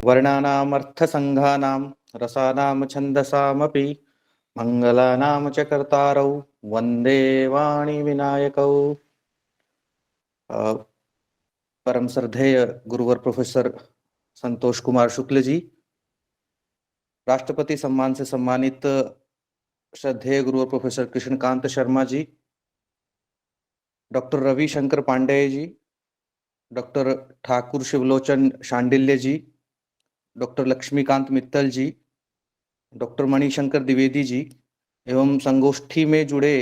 वर्णानामर्थसङ्घानां रसानां छन्दसामपि मंगलानां च कर्तारौ वंदे वाणी विनायकौ। परम श्रद्धेय गुरुवर प्रोफेसर संतोष कुमार शुक्ल जी, राष्ट्रपति सम्मान से सम्मानित श्रद्धेय गुरुवर प्रोफेसर कृष्णकांत शर्मा जी, डॉक्टर रविशंकर पांडेय जी, डॉक्टर ठाकुर शिवलोचन शांडिल्य जी, डॉक्टर लक्ष्मीकांत मित्तल जी, डॉक्टर मणिशंकर द्विवेदी जी एवं संगोष्ठी में जुड़े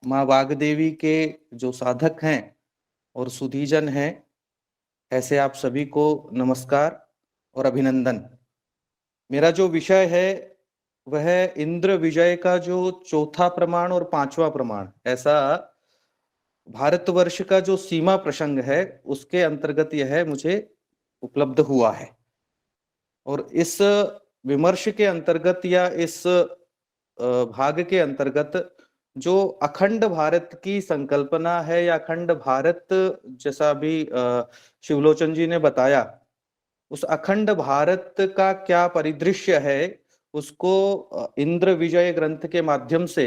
माँ वाग्देवी के जो साधक हैं और सुधीजन हैं, ऐसे आप सभी को नमस्कार और अभिनंदन। मेरा जो विषय है वह इंद्र विजय का जो चौथा प्रमाण और पांचवा प्रमाण, ऐसा भारतवर्ष का जो सीमा प्रसंग है उसके अंतर्गत यह मुझे उपलब्ध हुआ है। और इस विमर्श के अंतर्गत या इस भाग के अंतर्गत जो अखंड भारत की संकल्पना है या अखंड भारत, जैसा भी शिवलोचन जी ने बताया, उस अखंड भारत का क्या परिदृश्य है उसको इंद्र विजय ग्रंथ के माध्यम से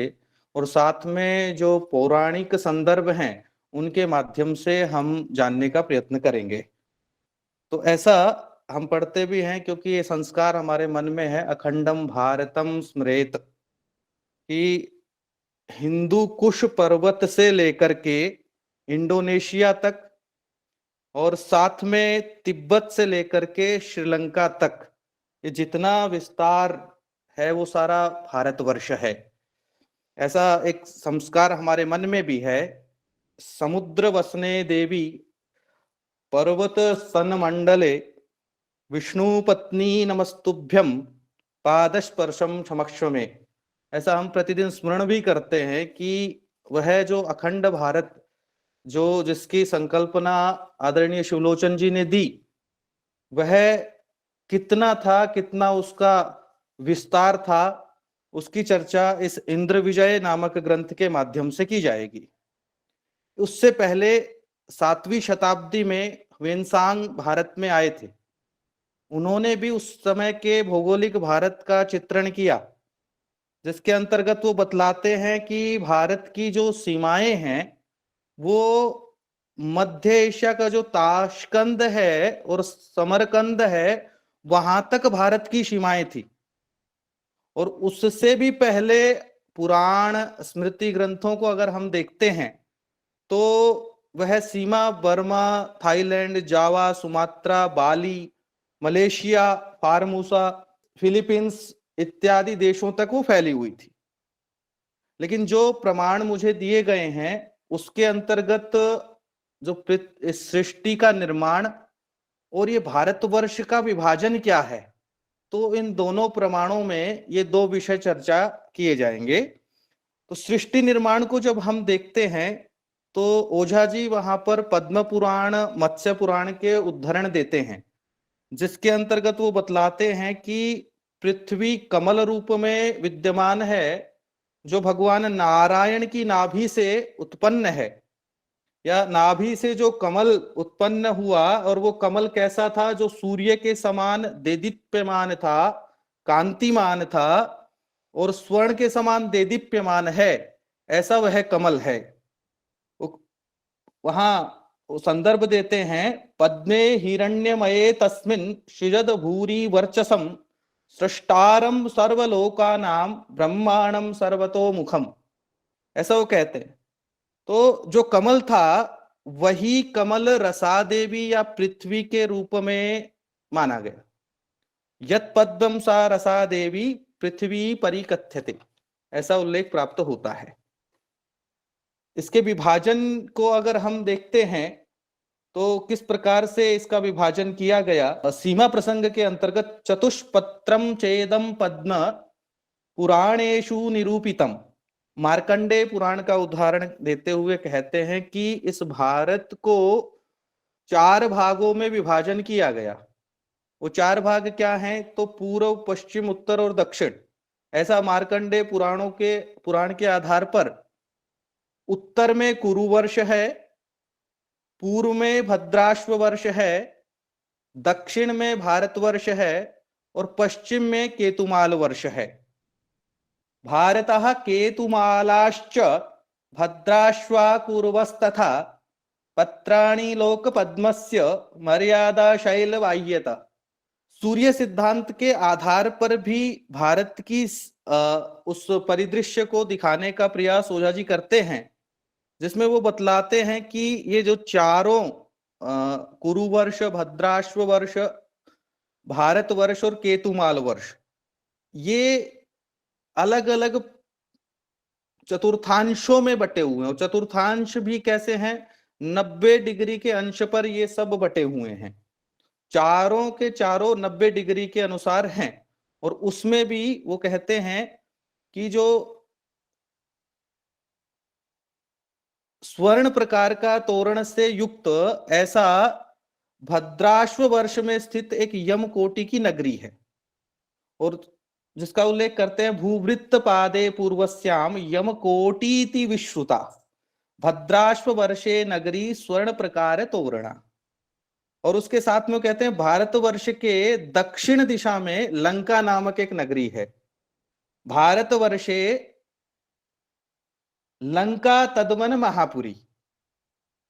और साथ में जो पौराणिक संदर्भ हैं उनके माध्यम से हम जानने का प्रयत्न करेंगे। तो ऐसा हम पढ़ते भी हैं क्योंकि ये संस्कार हमारे मन में है, अखंडम भारतम स्मरेत, कि हिंदू कुश पर्वत से लेकर के इंडोनेशिया तक और साथ में तिब्बत से लेकर के श्रीलंका तक, ये जितना विस्तार है वो सारा भारतवर्ष है। ऐसा एक संस्कार हमारे मन में भी है। समुद्र वसने देवी पर्वत सन मंडले विष्णु पत्नी नमस्तुभ्यम पादस्पर्शम क्षमक्ष में। ऐसा हम प्रतिदिन स्मरण भी करते हैं कि वह जो अखंड भारत, जो जिसकी संकल्पना आदरणीय शिवलोचन जी ने दी, वह कितना था, कितना उसका विस्तार था, उसकी चर्चा इस इंद्र विजय नामक ग्रंथ के माध्यम से की जाएगी। उससे पहले 7वीं शताब्दी में वेनसांग भारत में आए थे। उन्होंने भी उस समय के भौगोलिक भारत का चित्रण किया, जिसके अंतर्गत वो बतलाते हैं कि भारत की जो सीमाएं हैं वो मध्य एशिया का जो ताशकंद है और समरकंद है वहां तक भारत की सीमाएं थी। और उससे भी पहले पुराण स्मृति ग्रंथों को अगर हम देखते हैं तो वह सीमा बर्मा, थाईलैंड, जावा, सुमात्रा, बाली, मलेशिया, फार्मूसा, फिलीपींस इत्यादि देशों तक वो फैली हुई थी। लेकिन जो प्रमाण मुझे दिए गए हैं उसके अंतर्गत जो इस सृष्टि का निर्माण और ये भारतवर्ष का विभाजन क्या है, तो इन दोनों प्रमाणों में ये दो विषय चर्चा किए जाएंगे। तो सृष्टि निर्माण को जब हम देखते हैं तो ओझा जी वहां पर पद्म पुराण, मत्स्य पुराण के उद्धरण देते हैं, जिसके अंतर्गत वो बतलाते हैं कि पृथ्वी कमल रूप में विद्यमान है, जो भगवान नारायण की नाभि से उत्पन्न है, या नाभि से जो कमल उत्पन्न हुआ, और वो कमल कैसा था, जो सूर्य के समान देदीप्यमान था, कांतिमान था और स्वर्ण के समान देदीप्यमान है, ऐसा वह कमल है। वहां वो संदर्भ देते हैं, पद्मे हिरण्यमये तस्मिन् सृजद भूरि वर्चसम सृष्टारम सर्वलोकानाम ब्रह्मांडम सर्वतोमुखम, ऐसा वो कहते हैं। तो जो कमल था वही कमल रसा देवी या पृथ्वी के रूप में माना गया। यत पद्मम सा रसा देवी पृथ्वी परिकथ्यते, ऐसा उल्लेख प्राप्त होता है। इसके विभाजन को अगर हम देखते हैं तो किस प्रकार से इसका विभाजन किया गया, सीमा प्रसंग के अंतर्गत चतुष्पत्रम चेदम पद्म पुराणेषु निरूपितम, मार्कंडेय पुराण का उदाहरण देते हुए कहते हैं कि इस भारत को 4 भागों में विभाजन किया गया। वो 4 भाग क्या हैं, तो पूर्व, पश्चिम, उत्तर और दक्षिण। ऐसा मार्कंडेय पुराण के आधार पर उत्तर में कुरु वर्ष है, पूर्व में भद्राश्व वर्ष है, दक्षिण में भारतवर्ष है और पश्चिम में केतुमाल वर्ष है। भारतः केतुमालाश्च भद्राश्वाकुर्वस्तथा पत्राणि लोक पद्मस्य मर्यादा शैल वाह्यत। सूर्य सिद्धांत के आधार पर भी भारत की उस परिदृश्य को दिखाने का प्रयास ओझा जी करते हैं, जिसमें वो बतलाते हैं कि ये जो चारों कुरुवर्ष, भद्राश्व वर्ष, भारत वर्ष और केतुमाल वर्ष, ये अलग अलग चतुर्थांशों में बटे हुए हैं। और चतुर्थांश भी कैसे हैं? 90 डिग्री के अंश पर ये सब बटे हुए हैं। चारों के चारों 90 डिग्री के अनुसार हैं। और उसमें भी वो कहते हैं कि जो स्वर्ण प्रकार का तोरण से युक्त ऐसा भद्राश्व वर्ष में स्थित एक यम कोटि की नगरी है, और जिसका उल्लेख करते हैं भूवृत्त पादे पूर्वस्याम यम कोटीति विश्रुता भद्राश्व वर्षे नगरी स्वर्ण प्रकार तोरणा। और उसके साथ में कहते हैं भारतवर्ष के दक्षिण दिशा में लंका नामक एक नगरी है। भारतवर्षे लंका तद्वन महापुरी।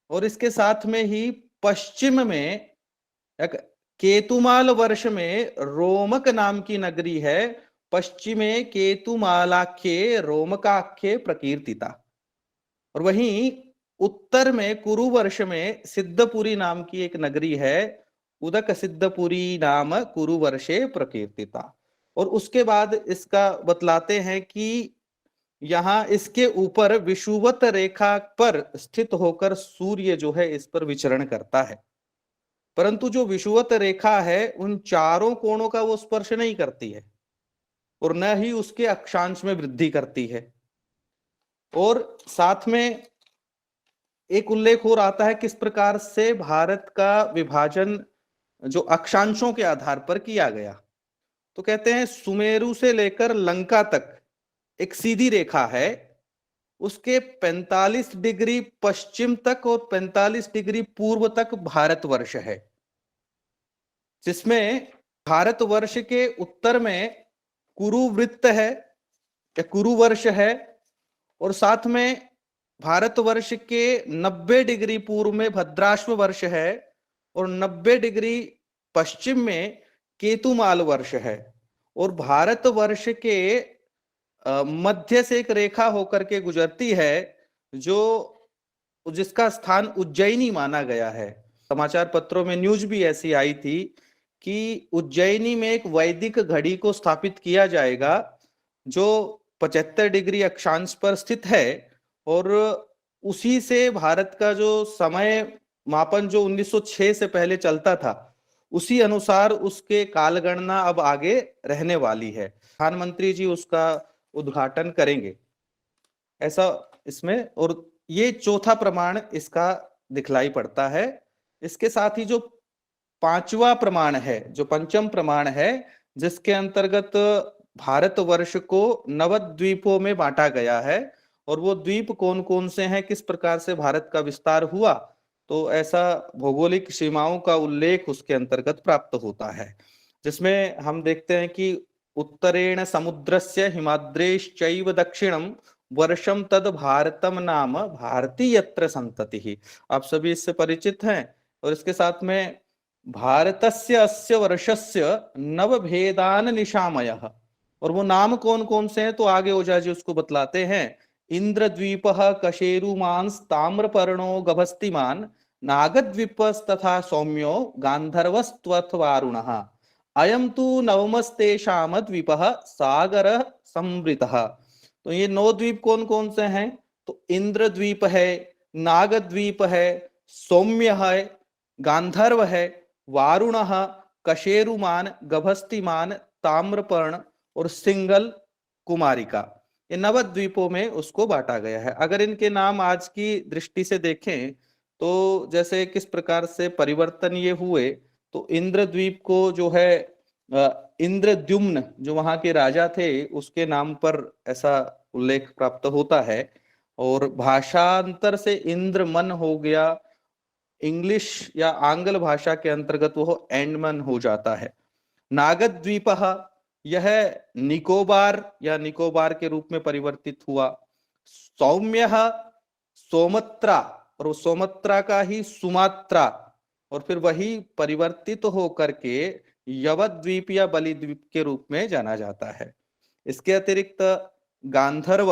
और इसके साथ में ही पश्चिम में एक केतुमाल वर्ष में रोमक नाम की नगरी है। पश्चिमे केतुमालाख्ये रोमकाख्ये प्रकीर्तिता। और वहीं उत्तर में कुरु वर्ष में सिद्धपुरी नाम की एक नगरी है। उदक सिद्धपुरी नाम कुरु वर्षे प्रकीर्तिता। और उसके बाद इसका बतलाते हैं कि यहां इसके ऊपर विषुवत रेखा पर स्थित होकर सूर्य जो है इस पर विचरण करता है, परंतु जो विषुवत रेखा है उन चारों कोणों का वो स्पर्श नहीं करती है और न ही उसके अक्षांश में वृद्धि करती है। और साथ में एक उल्लेख और आता है किस प्रकार से भारत का विभाजन जो अक्षांशों के आधार पर किया गया। तो कहते हैं सुमेरु से लेकर लंका तक एक सीधी रेखा है, उसके 45 डिग्री पश्चिम तक और 45 डिग्री पूर्व तक भारतवर्ष है, जिसमें भारतवर्ष के उत्तर में कुरुवृत्त है या कुरुवर्ष है, और साथ में भारतवर्ष के 90 डिग्री पूर्व में भद्राश्व वर्ष है और 90 डिग्री पश्चिम में केतुमाल वर्ष है। और भारतवर्ष के मध्य से एक रेखा होकर के गुजरती है जो जिसका स्थान उज्जैनी माना गया है। समाचार पत्रों में न्यूज भी ऐसी आई थी कि उज्जैनी में एक वैदिक घड़ी को स्थापित किया जाएगा जो 75 डिग्री अक्षांश पर स्थित है, और उसी से भारत का जो समय मापन जो 1906 से पहले चलता था उसी अनुसार उसके कालगणना अब आगे रहने वाली है। प्रधानमंत्री जी उसका उद्घाटन करेंगे ऐसा इसमें। और ये चौथा प्रमाण इसका दिखलाई पड़ता है। इसके साथ ही जो पांचवा प्रमाण है, जो पंचम प्रमाण है, जिसके अंतर्गत भारतवर्ष को नवद्वीपों में बांटा गया है, और वो द्वीप कौन कौन से हैं, किस प्रकार से भारत का विस्तार हुआ, तो ऐसा भौगोलिक सीमाओं का उल्लेख उसके अंतर्गत प्राप्त होता है, जिसमें हम देखते हैं कि उत्तरेण समुद्रस्य हिमाद्रेश्चैव दक्षिणम वर्षम तद भारतम नाम भारतीयत्र संतति। आप सभी इससे परिचित हैं। और इसके साथ में भारतस्य अस्य वर्षस्य नव भेदान निशामयः, और वो नाम कौन कौन से हैं तो आगे ओझा जी उसको बतलाते हैं। इंद्रद्वीपः कशेरुमांस ताम्रपर्णो गभस्तिमान नागद्वीपस्तथा सौम्यो गांधर्वस्त्वथवारुणः अयम तु नवमस्तेषाम द्वीपः सागर संवृतः। तो ये 9 द्वीप कौन कौन से हैं? तो इंद्रद्वीप है, नागद्वीप है, सौम्य है, गांधर्व है, वारुण, कशेरुमान, गभस्तिमान, ताम्रपर्ण और सिंगल कुमारिका, ये नवद्वीपों में उसको बांटा गया है। अगर इनके नाम आज की दृष्टि से देखें तो जैसे किस प्रकार से परिवर्तन ये हुए, तो इंद्रद्वीप को जो है इंद्रद्युम्न जो वहां के राजा थे उसके नाम पर ऐसा उल्लेख प्राप्त होता है, और भाषांतर से इंद्रमन हो गया, इंग्लिश या आंग्ल भाषा के अंतर्गत वो एंडमन हो जाता है। नागद्वीप, यह निकोबार या निकोबार के रूप में परिवर्तित हुआ। सौम्य, सोमत्रा, और सोमत्रा का ही सुमात्रा, और फिर वही परिवर्तित होकर के यवद्वीप या बलिद्वीप के रूप में जाना जाता है। इसके अतिरिक्त गांधर्व,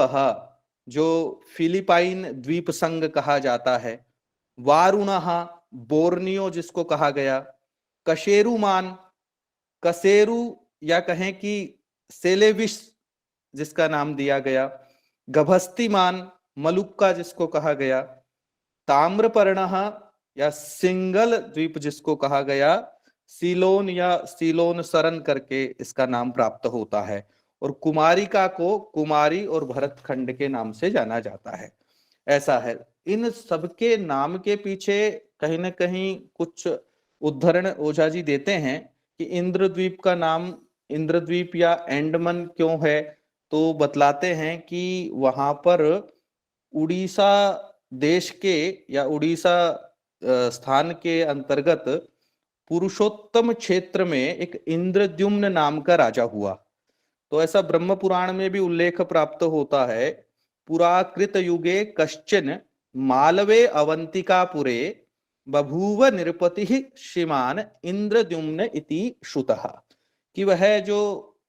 जो फिलिपाइन द्वीप संघ कहा जाता है। वारुण, बोर्नियो जिसको कहा गया। कशेरुमान, कसेरू या कहें कि सेलेविस जिसका नाम दिया गया। गभस्तिमान, मलुक्का जिसको कहा गया। ताम्रपर्ण या सिंगल द्वीप जिसको कहा गया। सीलोन या सीलोन सरन करके इसका नाम प्राप्त होता है। और कुमारिका को कुमारी और भरतखंड के नाम से जाना जाता है। ऐसा है। इन सबके नाम के पीछे कहीं ना कहीं कुछ उदाहरण ओझा जी देते हैं कि इंद्रद्वीप का नाम इंद्रद्वीप या एंडमन क्यों है, तो बतलाते हैं कि वहां पर उड़ीसा देश के या उड़ीसा स्थान के अंतर्गत पुरुषोत्तम क्षेत्र में एक इंद्रद्युम्न नाम का राजा हुआ। तो ऐसा ब्रह्म पुराण में भी उल्लेख प्राप्त होता है। पुराकृत युगे कश्चन मालवे अवंतिकापुरे बभूव निरपति श्रीमान इंद्रद्युम्न इति श्रुतः, कि वह जो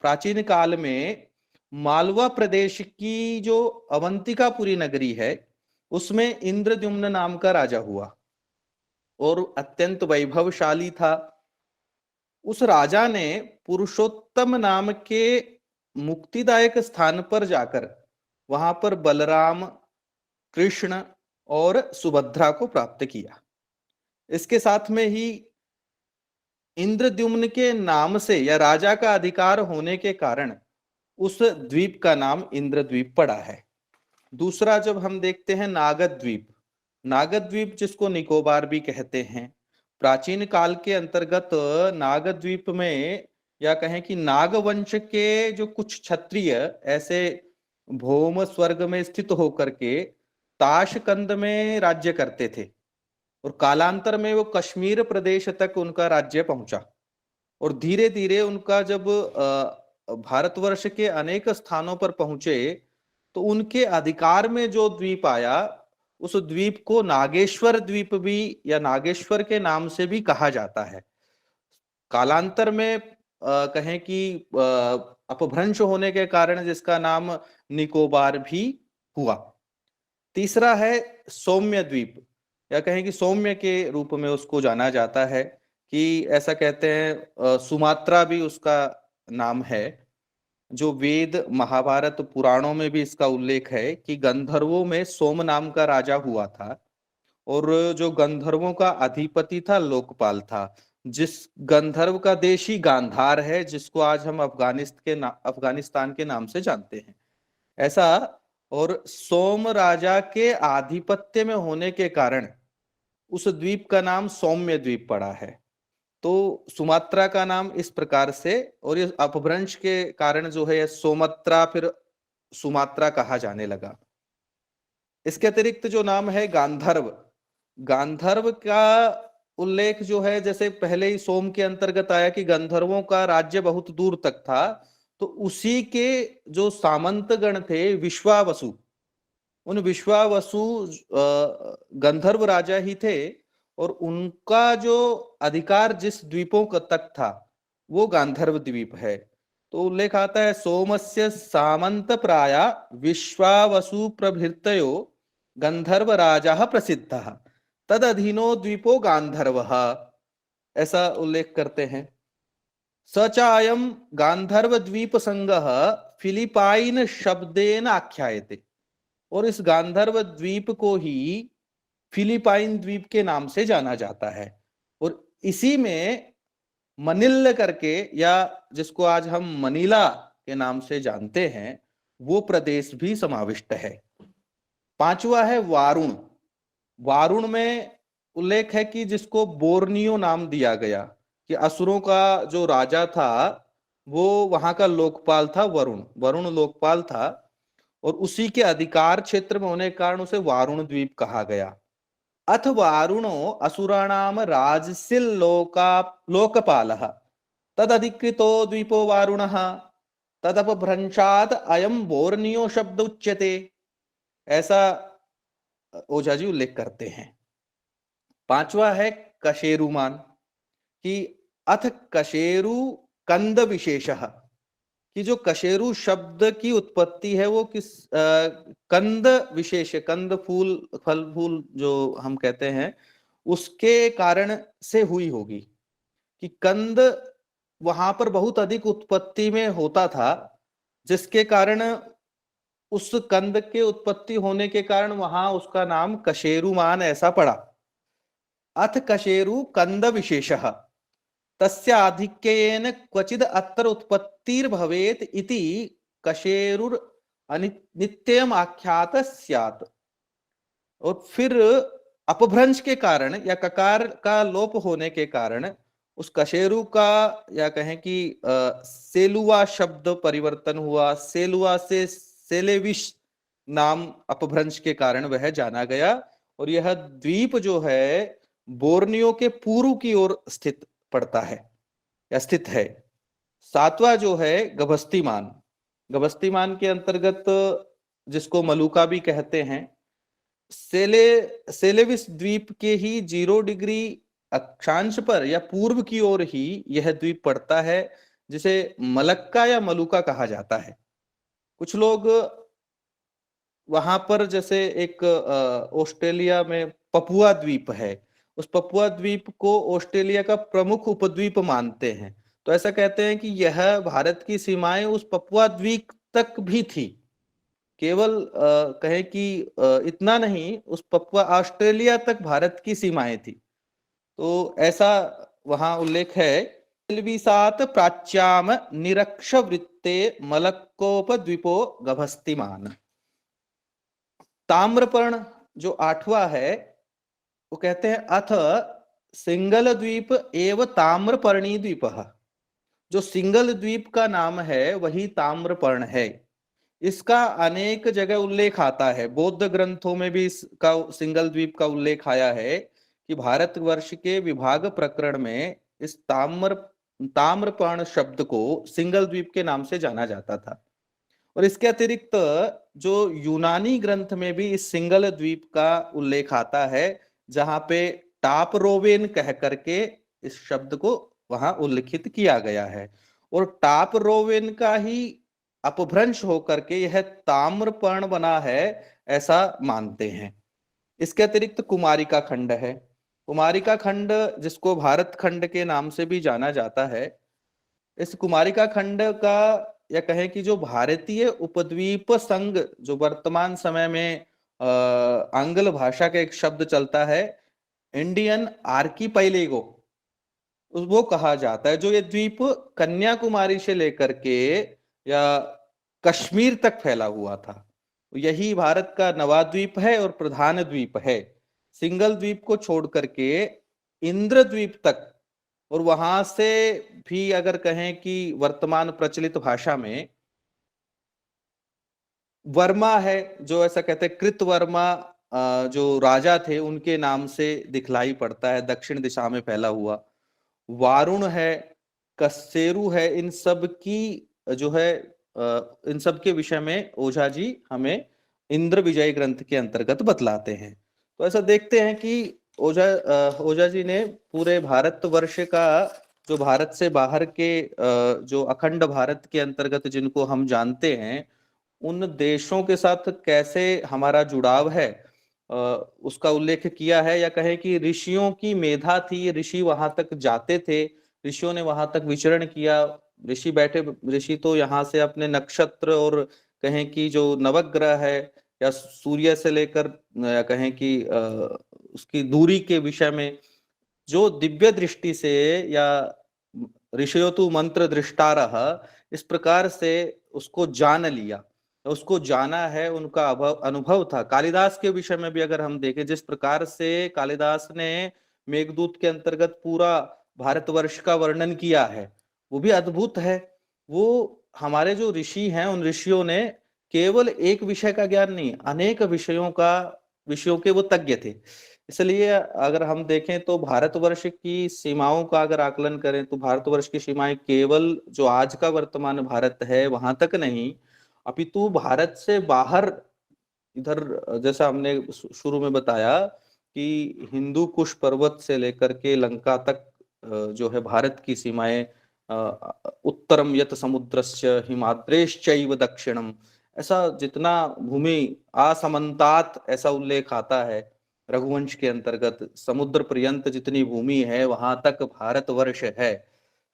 प्राचीन काल में मालवा प्रदेश की जो अवंतिकापुरी नगरी है उसमें इंद्रद्युम्न नाम का राजा हुआ और अत्यंत वैभवशाली था। उस राजा ने पुरुषोत्तम नाम के मुक्तिदायक स्थान पर जाकर वहां पर बलराम, कृष्ण और सुभद्रा को प्राप्त किया। इसके साथ में ही इंद्रद्युम्न के नाम से या राजा का अधिकार होने के कारण उस द्वीप का नाम इंद्रद्वीप पड़ा है। दूसरा जब हम देखते हैं नागद्वीप, नागद्वीप जिसको निकोबार भी कहते हैं, प्राचीन काल के अंतर्गत नागद्वीप में या कहें कि नागवंश के जो कुछ क्षत्रिय ऐसे भौम स्वर्ग में स्थित होकर के ताशकंद में राज्य करते थे और कालांतर में वो कश्मीर प्रदेश तक उनका राज्य पहुंचा और धीरे धीरे उनका जब भारतवर्ष के अनेक स्थानों पर पहुंचे तो उनके अधिकार में जो द्वीप आया उस द्वीप को नागेश्वर द्वीप भी या नागेश्वर के नाम से भी कहा जाता है। कालांतर में कहें कि अपभ्रंश होने के कारण जिसका नाम निकोबार भी हुआ। तीसरा है सौम्य द्वीप या कहें कि सौम्य के रूप में उसको जाना जाता है कि ऐसा कहते हैं सुमात्रा भी उसका नाम है। जो वेद महाभारत पुराणों में भी इसका उल्लेख है कि गंधर्वों में सोम नाम का राजा हुआ था और जो गंधर्वों का अधिपति था लोकपाल था। जिस गंधर्व का देश ही गांधार है जिसको आज हम अफगानिस्तान के नाम से जानते हैं। ऐसा और सोम राजा के आधिपत्य में होने के कारण उस द्वीप का नाम सौम्य द्वीप पड़ा है। तो सुमात्रा का नाम इस प्रकार से और ये अपभ्रंश के कारण जो है सोमत्रा फिर सुमात्रा कहा जाने लगा। इसके अतिरिक्त जो नाम है गांधर्व, गांधर्व का उल्लेख जो है जैसे पहले ही सोम के अंतर्गत आया कि गंधर्वों का राज्य बहुत दूर तक था, तो उसी के जो सामंत गण थे विश्वावसु, उन विश्वावसु गंधर्व राजा ही थे और उनका जो अधिकार जिस द्वीपों का तक था वो गांधर्व द्वीप है। तो उल्लेख आता है सोमस्य सामंत प्राया विश्वावसु प्रभृतयो गंधर्व राजा प्रसिद्ध तद अधीनो द्वीपो गांधर्व, ऐसा उल्लेख करते हैं। सचायम गांधर्व द्वीप संघ फिलिपाइन शब्देन आख्यायते, और इस गांधर्व द्वीप को ही फिलिपाइन द्वीप के नाम से जाना जाता है और इसी में मनिल करके या जिसको आज हम मनीला के नाम से जानते हैं वो प्रदेश भी समाविष्ट है। पांचवा है वारुण। वारुण में उल्लेख है कि जिसको बोर्नियो नाम दिया गया कि असुरों का जो राजा था वो वहां का लोकपाल था, वरुण, वरुण लोकपाल था और उसी के अधिकार क्षेत्र में होने के कारण उसे वारुण द्वीप कहा गया। अथ वारुणो असुराणाम राजसिल लोकपालः तदधिकृतो द्वीपो वारुणः तदपभ्रंशात् अयम बोर्नियो शब्द उच्यते। ऐसा ओझा जी उल्लेख करते हैं। पांचवा है कशेरुमान कि अथ कशेरु कंद विशेषः, कि जो कशेरु शब्द की उत्पत्ति है वो किस कंद विशेष, कंद फूल फल फूल जो हम कहते हैं उसके कारण से हुई होगी, कि कंद वहां पर बहुत अधिक उत्पत्ति में होता था, जिसके कारण उस कंद के उत्पत्ति होने के कारण वहां उसका नाम कशेरुमान ऐसा पड़ा। अथ कशेरु कंद विशेषः तस्य आधिक्येन क्वचिद अत्र उत्पत्तिर्भवेत् इति कशेरुर नित्यम आख्यात स्यात्। और फिर अपभ्रंश के कारण या ककार का लोप होने के कारण उस कशेरु का, या कहें कि सेलुआ शब्द परिवर्तन हुआ, सेलुआ से सेलेविश नाम अपभ्रंश के कारण वह जाना गया। और यह द्वीप जो है बोर्नियो के पूर्व की ओर स्थित पड़ता है या स्थित है। सातवां जो है गभस्तिमान, गभस्तिमान के अंतर्गत जिसको मलुका भी कहते हैं, सेलेविस द्वीप के ही 0 डिग्री अक्षांश पर या पूर्व की ओर ही यह द्वीप पड़ता है, जिसे मलक्का या मलुका कहा जाता है। कुछ लोग वहां पर, जैसे एक ऑस्ट्रेलिया में पपुआ द्वीप है, उस पपुआ द्वीप को ऑस्ट्रेलिया का प्रमुख उपद्वीप मानते हैं। तो ऐसा कहते हैं कि यह भारत की सीमाएं उस पपुआ द्वीप तक भी थी, केवल कहें कि इतना नहीं, उस पपुआ ऑस्ट्रेलिया तक भारत की सीमाएं थी। तो ऐसा वहां उल्लेख है। सात प्राच्याम निरक्ष वृत्ते मलक्कोपद्वीपो गभस्तिमान। ताम्रपर्ण जो आठवां है, वो कहते हैं अथ सिंगल द्वीप एवं ताम्रपर्णी द्वीप। जो सिंगल द्वीप का नाम है वही ताम्रपर्ण है। इसका अनेक जगह उल्लेख आता है, बौद्ध ग्रंथों में भी इसका सिंगल द्वीप का उल्लेख आया है कि भारतवर्ष के विभाग प्रकरण में इस ताम्रपर्ण शब्द को सिंगल द्वीप के नाम से जाना जाता था। और इसके अतिरिक्त जो यूनानी ग्रंथ में भी इस सिंगल द्वीप का उल्लेख आता है, जहां पे टापरोवेन कह करके इस शब्द को वहां उल्लिखित किया गया है। और टापरोवेन का ही अपभ्रंश होकर के यह ताम्रपर्ण बना है, ऐसा मानते हैं। इसके अतिरिक्त कुमारिका खंड है। कुमारिका खंड जिसको भारत खंड के नाम से भी जाना जाता है, इस कुमारिका खंड का, या कहें कि जो भारतीय उपद्वीप संघ, जो वर्तमान समय में आंग्ल भाषा का एक शब्द चलता है इंडियन आर्कीपेलागो, वो कहा जाता है। जो ये द्वीप कन्याकुमारी से लेकर के या कश्मीर तक फैला हुआ था, यही भारत का नवाद्वीप है और प्रधान द्वीप है। सिंगल द्वीप को छोड़ करके इंद्रद्वीप तक, और वहां से भी अगर कहें कि वर्तमान प्रचलित भाषा में वर्मा है, जो ऐसा कहते हैं कृतवर्मा, जो राजा थे उनके नाम से दिखलाई पड़ता है, दक्षिण दिशा में फैला हुआ। वारुण है, कसेरु है, इन सब की जो है इन सब के विषय में ओझा जी हमें इंद्र विजय ग्रंथ के अंतर्गत बतलाते हैं। तो ऐसा देखते हैं कि ओझा जी ने पूरे भारतवर्ष का, जो भारत से बाहर के जो अखंड भारत के अंतर्गत जिनको हम जानते हैं, उन देशों के साथ कैसे हमारा जुड़ाव है उसका उल्लेख किया है। या कहें कि ऋषियों की मेधा थी, ऋषि वहां तक जाते थे, ऋषियों ने वहां तक विचरण किया। ऋषि तो यहाँ से अपने नक्षत्र और कहें कि जो नवग्रह है या सूर्य से लेकर, या कहें कि उसकी दूरी के विषय में जो दिव्य दृष्टि से, या ऋषयो तु मंत्र दृष्टारः, इस प्रकार से उसको जान लिया, उसको जाना है, उनका अनुभव था। कालिदास के विषय में भी अगर हम देखें, जिस प्रकार से कालिदास ने मेघदूत के अंतर्गत पूरा भारतवर्ष का वर्णन किया है, वो भी अद्भुत है। वो हमारे जो ऋषि हैं, उन ऋषियों ने केवल एक विषय का ज्ञान नहीं, अनेक विषयों के वो तज्ञ थे। इसलिए अगर हम देखें तो भारतवर्ष की सीमाओं का अगर आकलन करें तो भारतवर्ष की सीमाएं केवल जो आज का वर्तमान भारत है वहां तक नहीं, अपितु भारत से बाहर इधर, जैसा हमने शुरू में बताया कि हिंदू कुश पर्वत से लेकर के लंका तक जो है भारत की सीमाएं, उत्तरम यत समुद्रस्य हिमाद्रेश्चैव दक्षिणम, ऐसा जितना भूमि असमन्तात ऐसा उल्लेख आता है रघुवंश के अंतर्गत, समुद्र पर्यंत जितनी भूमि है वहां तक भारतवर्ष है।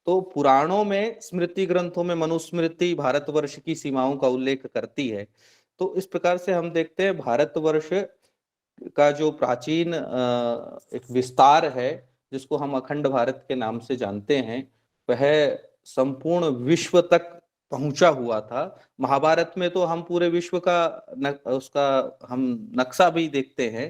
तो पुराणों में, स्मृति ग्रंथों में मनुस्मृति भारतवर्ष की सीमाओं का उल्लेख करती है। तो इस प्रकार से हम देखते हैं भारतवर्ष का जो प्राचीन एक विस्तार है जिसको हम अखंड भारत के नाम से जानते हैं, वह संपूर्ण विश्व तक पहुंचा हुआ था। महाभारत में तो हम पूरे विश्व का उसका हम नक्शा भी देखते हैं,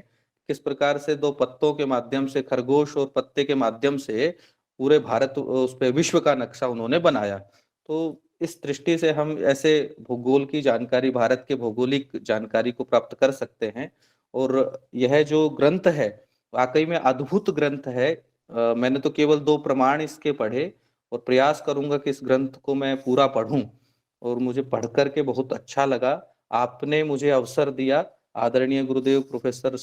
किस प्रकार से दो पत्तों के माध्यम से, खरगोश और पत्ते के माध्यम से पूरे भारत, उस पे विश्व का नक्शा उन्होंने बनाया। तो इस दृष्टि से हम ऐसे भूगोल की जानकारी, भारत के भौगोलिक जानकारी को प्राप्त कर सकते हैं। और यह जो ग्रंथ है वाकई में अद्भुत ग्रंथ है। मैंने तो केवल 2 प्रमाण इसके पढ़े और प्रयास करूंगा कि इस ग्रंथ को मैं पूरा पढूं, और मुझे पढ़ करके बहुत अच्छा लगा। आपने मुझे अवसर दिया, आदरणीय गुरुदेव प्रोफेसर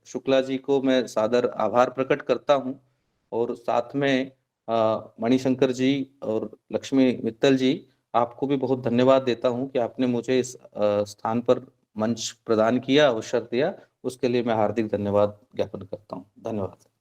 शुक्ला जी को मैं सादर आभार प्रकट करता हूं, और साथ में मणिशंकर जी और लक्ष्मी मित्तल जी, आपको भी बहुत धन्यवाद देता हूं कि आपने मुझे इस स्थान पर मंच प्रदान किया, अवसर दिया। उसके लिए मैं हार्दिक धन्यवाद ज्ञापन करता हूं। धन्यवाद।